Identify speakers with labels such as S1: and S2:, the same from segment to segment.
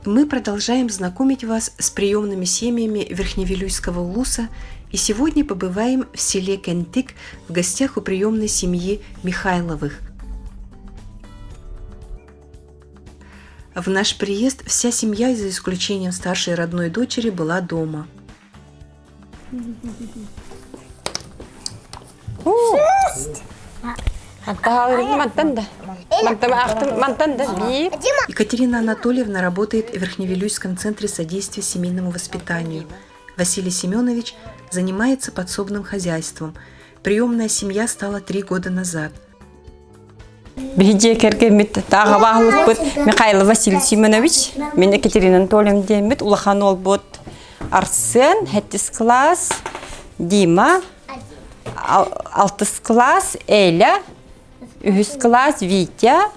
S1: Мы продолжаем знакомить вас с приемными семьями Верхневилюйского улуса и сегодня побываем в селе Кентик в гостях у приемной семьи Михайловых. В наш приезд вся семья, за исключением старшей родной дочери, была дома. Екатерина Анатольевна работает в Верхневилюйском центре содействия семейному воспитанию. Василий Семенович занимается подсобным хозяйством. Приемная семья стала 3 года назад.
S2: Михаил Василий Семенович, мен Екатерина Анатольевна демет, улахан олбот Арсен, 7 класс, Дима, 6 класс, Эля, 3 класс, Витя,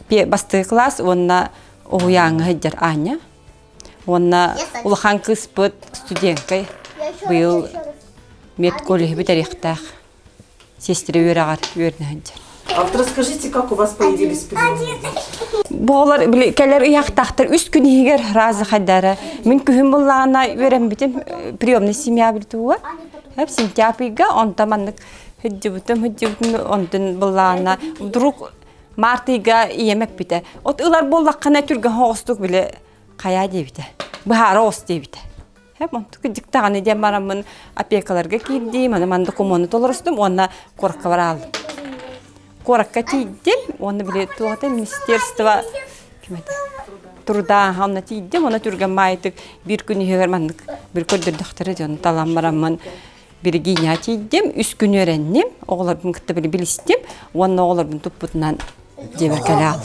S2: 1 класс, онна оғуяңы хеджер Аня, онна улахан кыспыт студенткой, был медколлеги бітарихтақ, сестері өрағар өрні хеджер.
S3: А вот расскажите, как у вас появились приемные дети?
S2: Болар келер уяқтақтыр, 3 күн егер разы қадары. Мен күхін болағына өрем бітім приемный семья білтуға. Хәп сентябрьга, онта мандық хүдді-бүтім, онтын болағына. Вдруг мартыға иемек біті. От ұлар болаққана түрген хоғыстық білі қая дейбіті. Бұхары оғыз дейбіті. Хәп онты күдіктағаны де марамын опекаларға кейді, мандық комоны толырыстым, онына қорыққа бар алдым. Коракка тийдем, оны біле туғата министерство труда хамна тийдем, оны түрген майтық бір күн егермандық, бір көрдір доқтары де оны талан барамын бір гейня тийдем, 3 күн өреннем, оғылардың күтті біле білістем, оны оғылардың тұппытынан дебіркәлі алып.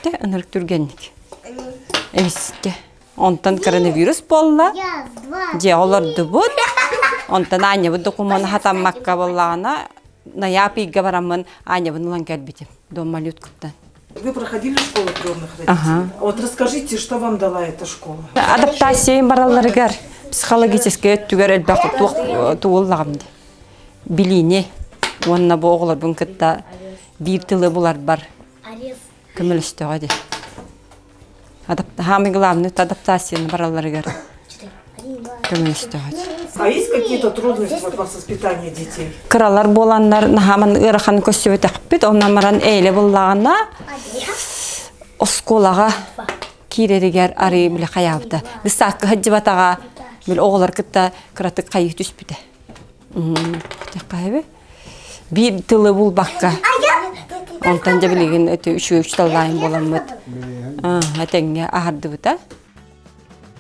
S2: Де, ұнырық түргенlik. Әвіске. Онтан коронавирус болла, де оғыларды бұд, онтан аня бұд докуманы хатаммаққа боллағына, на япи говорам, Аня, вы наланкать бите, дом малютку-то.
S3: Вы проходили школу приемных родителей? Ага. Вот расскажите, что вам дала эта школа?
S2: Адаптация бараларыгар, психологическая түгер элбақы туыллағымды. Билине, онна боғылар бұнкытта бір тылы бұлар бар. Көміл үстіға де. Хамы главный адаптацияны бараларыгар. Көміл үстіға де.
S3: А есть какие-то трудности вот, в воспитании детей?
S2: Кралар боланнар нахаман ырахан көсөбө тақпит, оннан маран эйле боллагана осколага киреригер ари биле каябыта. Дысак хаджыбатага бил оголар кытта кыратык кайы түспүтө. Кайбы? Бир тылы бул бакка. Онтан да билеген өтө 3 таллайын боламыт. Атеңге ахардыбыта.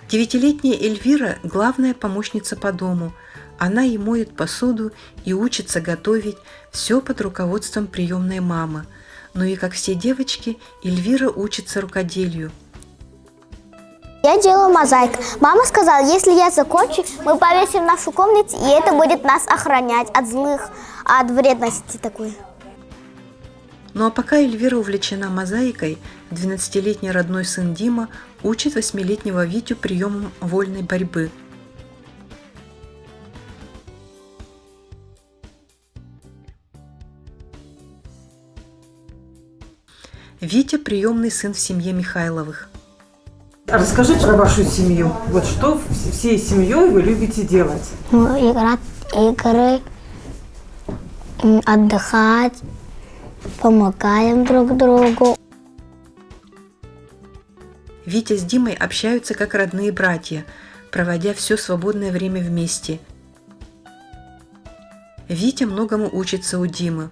S1: 9-летняя Эльвира – главная помощница по дому. Она и моет посуду, и учится готовить, все под руководством приемной мамы. Но и как все девочки, Эльвира учится рукоделию.
S4: Я делаю мозаику. Мама сказала, если я закончу, мы повесим в нашу комнате, и это будет нас охранять от злых, от вредности такой.
S1: Ну а пока Эльвира увлечена мозаикой, 12-летний родной сын Дима учит 8-летнего Витю приемам вольной борьбы. Витя – приемный сын в семье Михайловых.
S3: Расскажи про вашу семью. Вот что всей семьей вы любите делать?
S4: Играть игры, отдыхать, помогаем друг другу.
S1: Витя с Димой общаются как родные братья, проводя все свободное время вместе. Витя многому учится у Димы.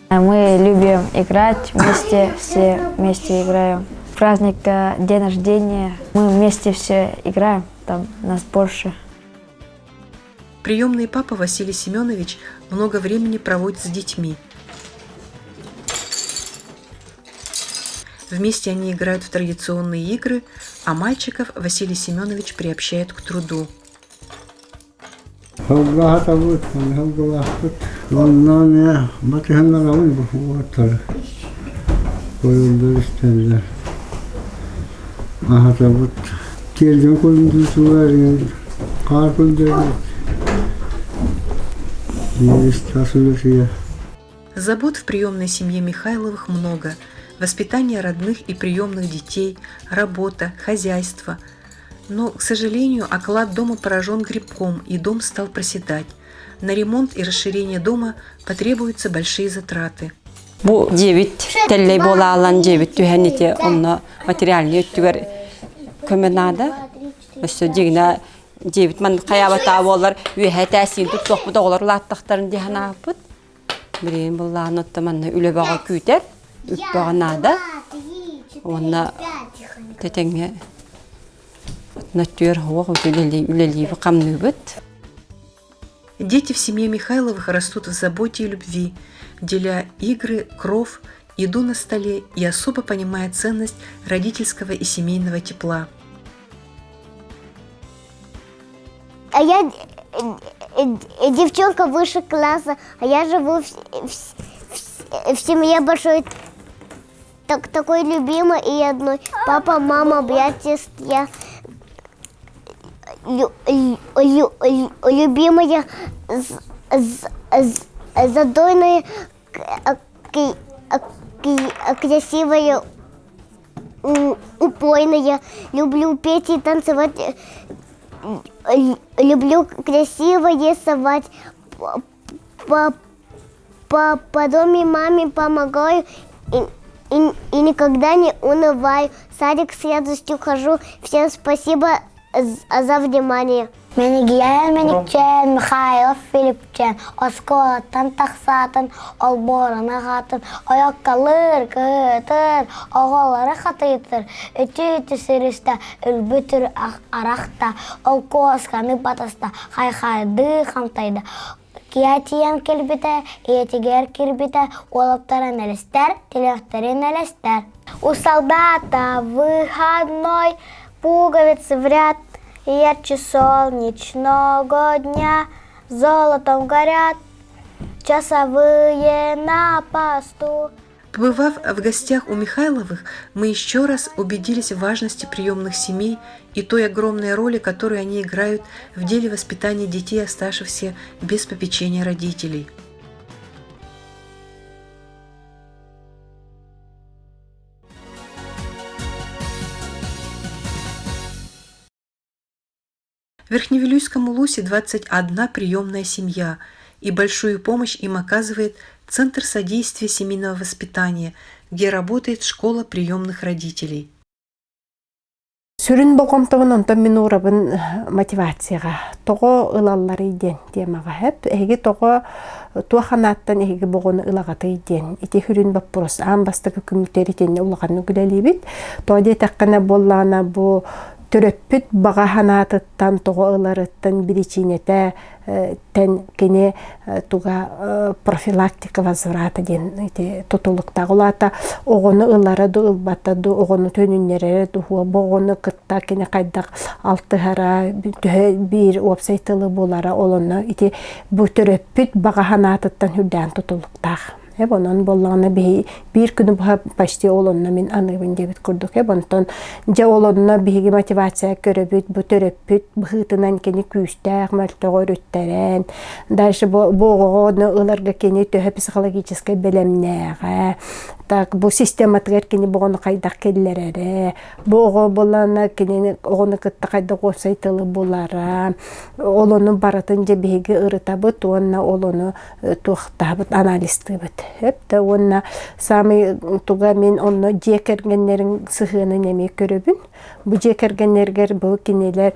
S5: Мы любим играть вместе, все вместе играем. Праздник, день рождения, мы вместе все играем, там нас больше.
S1: Приемный папа Василий Семенович много времени проводит с детьми. Вместе они играют в традиционные игры, а мальчиков Василий Семенович приобщает к труду. Забот в приемной семье Михайловых много. воспитание родных и приемных детей, работа, хозяйство. Но, к сожалению, оклад дома поражен грибком, и дом стал проседать. На ремонт и расширение дома потребуются большие затраты.
S2: Бу 9 теллей бола алан 9 тюхәнете онна материальный өттүгәр көмөнада. Өсө дигне 9 ман каябата болар үһә тәсин туттык бу доглар латтыктарын дихана апыт. Бирен булланы таманны үле бага күтер, үп баганада. Онна тетеңе натюр хова үлели камны бит.
S1: Дети в семье Михайловых растут в заботе и любви, деля игры, кров, еду на столе и особо понимая ценность родительского и семейного тепла.
S4: А я девчонка выше класса, а я живу в семье большой, такой любимой и одной. Папа, мама, братья, я любимая, задойная, красивая, упойная. Люблю петь и танцевать. Люблю красиво рисовать. По доме маме помогаю и никогда не унываю. В садик с радостью хожу. Всем спасибо за внимание.
S6: Менигиян меникчен Михайлов Филипчен осколаттан тақсатын олборына қатын ояққалыр күтір оғалары қатыйтыр үті сірісті үлбітір арақта ол косканы батаста қайқайды қамтайды киятиян келбіті етігер келбіті олаптарын әлістер телефтерін әлістер у солдата выходной пуговицы в ряд. Ярче солнечного дня золотом горят часовые на посту.
S1: Побывав в гостях у Михайловых, мы еще раз убедились в важности приемных семей и той огромной роли, которую они играют в деле воспитания детей, оставшихся без попечения родителей. В Верхневилюйском Улусе 21 приемная семья, и большую помощь им оказывает Центр содействия семейного воспитания, где работает школа приемных родителей.
S7: Сүрін болғымтығын онтан мен урабын мотивацияға. Тоғы ылалар иден темаға хәп. Әйге тоғы туаханаттан әйге болғаны ылағаты иден. Ете хүрін бап бұрыс. Ан бастығы күмілтер етенне ұлағаны күләлі бит. Тоғде таққана боллағына бұ төрөппүт бага ханатыттан тоғы ыларыттан біричинете тен кене туга профилактика возврата ден тотулуктагы улата огону ылары ду ылбата ду огону төнүннере ду богону кытта кене кайдак алтыхара бир вебсайтылы болара олону ити бу төрөппүт бага ханатыттан хүрдән тотулуктаг. Онан боллағына бір күні почти олонна мен анығын дебіт күрдік. Онтан жа олонна бігі мотивация көрөбіт, бұтөрөппіт, бұғытынан кені күстәк, мөлтіғі өріттәрен. Дальше бұғығыны ұларға кені төһі психологическай белемнәға. Бұл систематығыр кені бұғыны қайдақ келлерері. Бұғы болана кені оғыны күтті қайдақ опсайтылы болара. Олоны баратын жа бігі ұрытабыт, онна олоны туқтабыт, аналистыбыт. Хепте онна самый туга мен онно жекергеннерин сыхыны неме көрөбүн. Бу жекергеннергер бу кинелер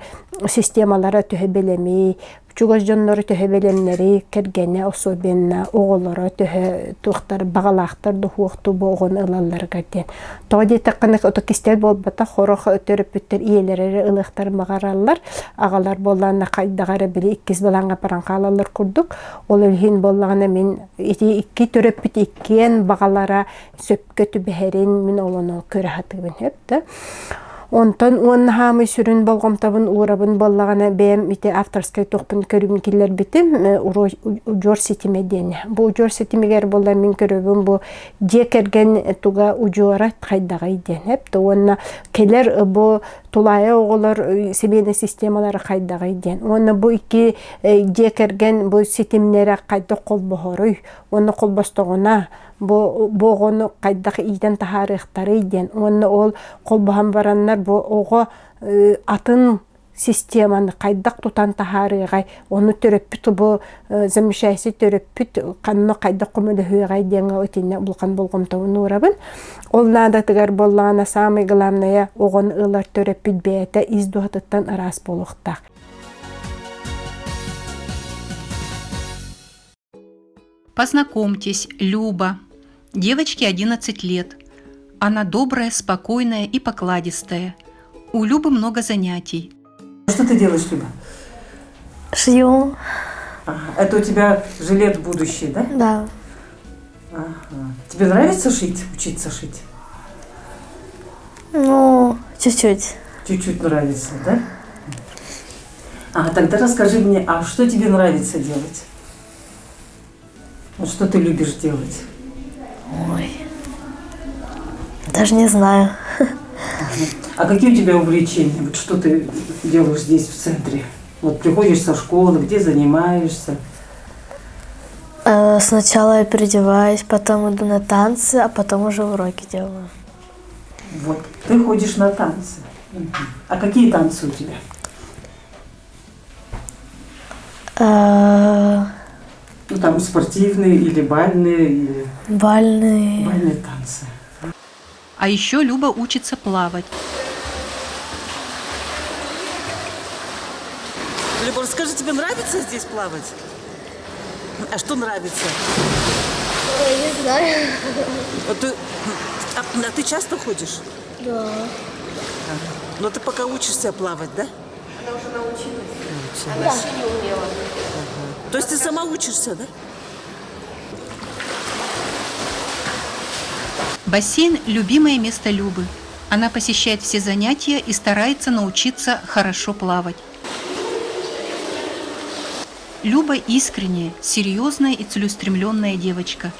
S7: системалара төһөбелеми, чугоз жоннору төһөбелемнери кергене особенно оголору төһө тухтар багалактар духукту болгон ылалларга ден. Тоди такканы отокистер болбата хорох өтөрөпүттер иелери ылыктар магараллар, агалар болланна кайдагары били 2 баланга паранкалалар курдук. Ол элхин боллагана мен 2 төрөпүт 2 багалара сөпкө түберин мен олону көрө хатыбын хепте. Онтан хамы сүрін болғымтабын урабын боллағана бәйім ите авторскай тоқпын көрімін келер бітім ұжор сетіме дені. Бұл ұжор сетімегер болла мен көрімін бұл жекерген туға ұжора қайдаға иден. Әпті онна келер бұл тулая оғылар семейный системалары қайдаға иден. Онна бұл екі жекерген бұл сетімнері қайда қол бұхорой. Онна қол бастығына боғону қайдақ иден тахарықтары иден. Онны ол қолбахан бараннар оғы атын системаны қайдақ тұтан тахарығай, оны төрөппіт бұл замешайсы төрөппіт қанны қайдақ құмылы хүйғай денгі өтіне бұлқан болғымтауын ұрабын. Ол надатығар боллағына самый главная оғын ылар төрөппіт бәйті издуатыттан ырас болуқтақ.
S1: Познакомьтесь, Люба. Девочке 11 лет. Она добрая, спокойная и покладистая. У Любы много занятий.
S3: Что ты делаешь, Люба?
S6: Шью.
S3: Это у тебя жилет будущий, да?
S6: Да.
S3: Ага. Тебе нравится шить, учиться шить?
S6: Ну, чуть-чуть.
S3: Чуть-чуть нравится, да? Тогда расскажи мне, а что тебе нравится делать? Вот что ты любишь делать?
S6: Ой. Даже не знаю.
S3: А какие у тебя увлечения? Вот что ты делаешь здесь, в центре? Вот приходишь со школы, где занимаешься?
S6: Сначала я переодеваюсь, потом иду на танцы, а потом уже уроки делаю.
S3: Вот, ты ходишь на танцы. А какие танцы у тебя? Ну, там спортивные или бальные, или...
S6: Бальные.
S3: Бальные танцы.
S1: А еще Люба учится плавать.
S3: Люба, расскажи, тебе нравится здесь плавать? А что нравится?
S6: Ой, не знаю.
S3: А ты часто ходишь?
S6: Да.
S3: Но ты пока учишься плавать, да?
S2: Она уже научилась.
S3: Она
S2: раньше не умела.
S3: То есть ты сама учишься, да?
S1: Бассейн – любимое место Любы. Она посещает все занятия и старается научиться хорошо плавать. Люба искренняя, серьезная и целеустремленная девочка.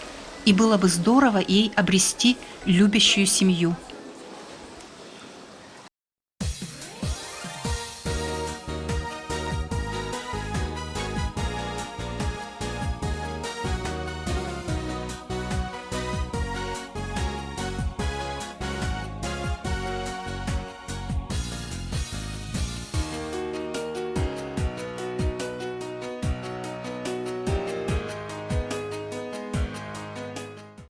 S1: И было бы здорово ей обрести любящую семью.